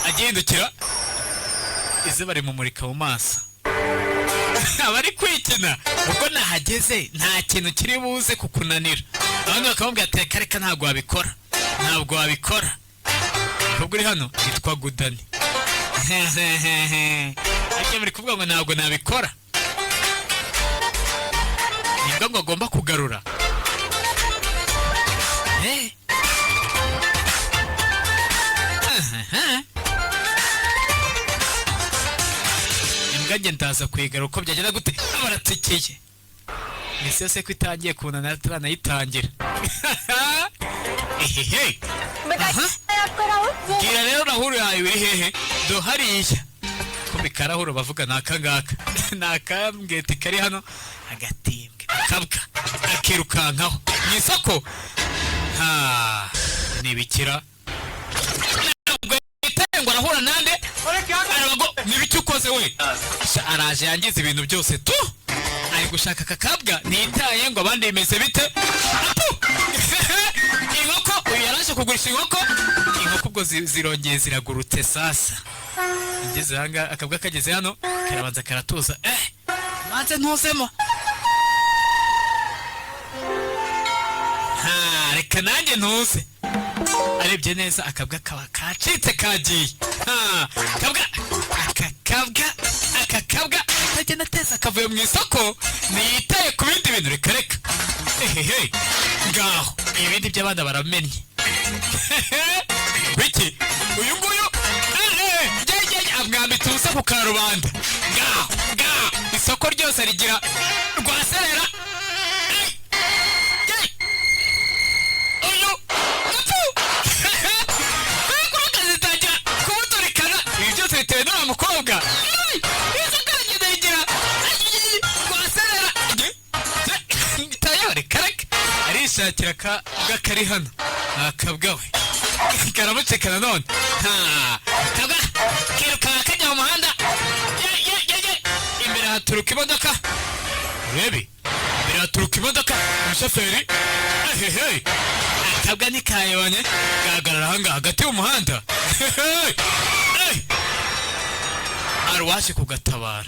agihindukira izuba rimumurika mu maso abari kwikina ubwo nahageze nta kintu kiri buze kukunanira abandi bakamubwira ati reka ntabwo wabikora ahubwo uri hano yitwa Gudani ariko muri kuvuga ngo ntabwo nabikora nibwo ngo agomba kugarura imbwa nge ndaza kuyigarura uko byagenda gute baratsikeye isi yose ko itangiye kunanira turanayitangira ehehe bwira rero Rahuru yawe biri hehe do hariya ko bikarahura bavuga nakangaka nakambwete kari hano agatimbwe akabwa akirukankaho mu isoko nibikira ngo arahura nande arago nibicyukoze we araje yangize ibintu byose tu ari gushaka kakabwa nitaye ngo abandi bimeze bite inkoko uyu yaraje kugurisha inkoko ubwo zirongeye ziragurutse sasa ngeze hanga akabwa kageze hano karabanza karatuza manze ntuzemo reka nanjye ntuze arebye neza akabwa kaba kacitse kagiye akakabwa kagenda ateza akavuye mu isoko niyitaye ku bindi bintu reka ehehe ngaho ibindi by'abana baramenye biki uyu nguyu amwambitse ubusa ku karubanda ngaho isoko ryose rigira rwaserera bitewe n'uwo mukobwa isoko rigenda rigira rwaserera tayari kareka arishakira akabwa kari hano akabwa we karamuceka nanone akabwa kirukanka kajya mu muhanda imbere haturuka imodoka urebe imbere haturuka imodoka umushoferi akabwa ntikayibonye gahagarara ahangaha hagati y'umuhanda arwaje kugatabara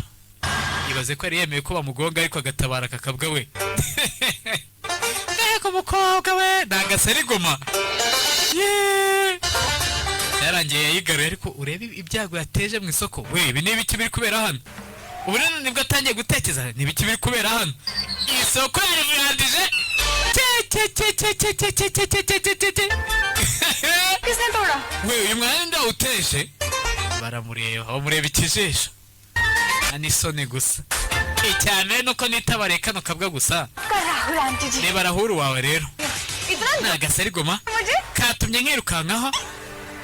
ibaze ko yari yemeye ko bamugonga ariko agatabara kakabwa we ko umukobwa we ntagasarigoma yarangiye yayigaruye ariko urebe ibyago yateje mu isoko we ibi ni ibiki biri kubera hano ubu rero nibwo atangiye gutekereza ni ibiki biri kubera hano isoko yarivurandije we uyu mwana ndawuteje baramureba bamureba ikijisho n'isoni gusa icyane nuko nitabariye kano kabwa gusa reba Rahuru wawe rero ni agasarigoma katumye nkirukankaho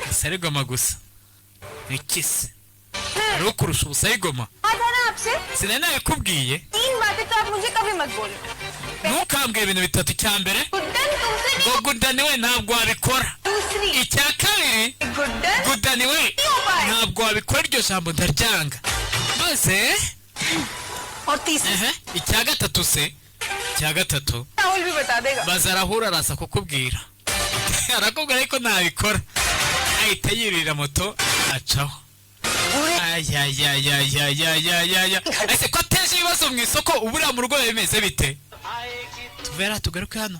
agasarigoma gusa ikisi ari ukurusha ubusarigoma sinari nabikubwiye ntukambwire ibintu bitatu cya mbere ngo Gudani we ntabwo wabikora icya kabiri Gudani we ntabwo wabikora iryo jambo ndaryanga maze icya gatatu se icya gatatu baza Rahuru arasa kukubwira arakubwira ariko ntabikora ahita yirira moto acaho ese ko ateje ibibazo mu isoko ubura mu rugo bimeze bite tuvera tugaruke hano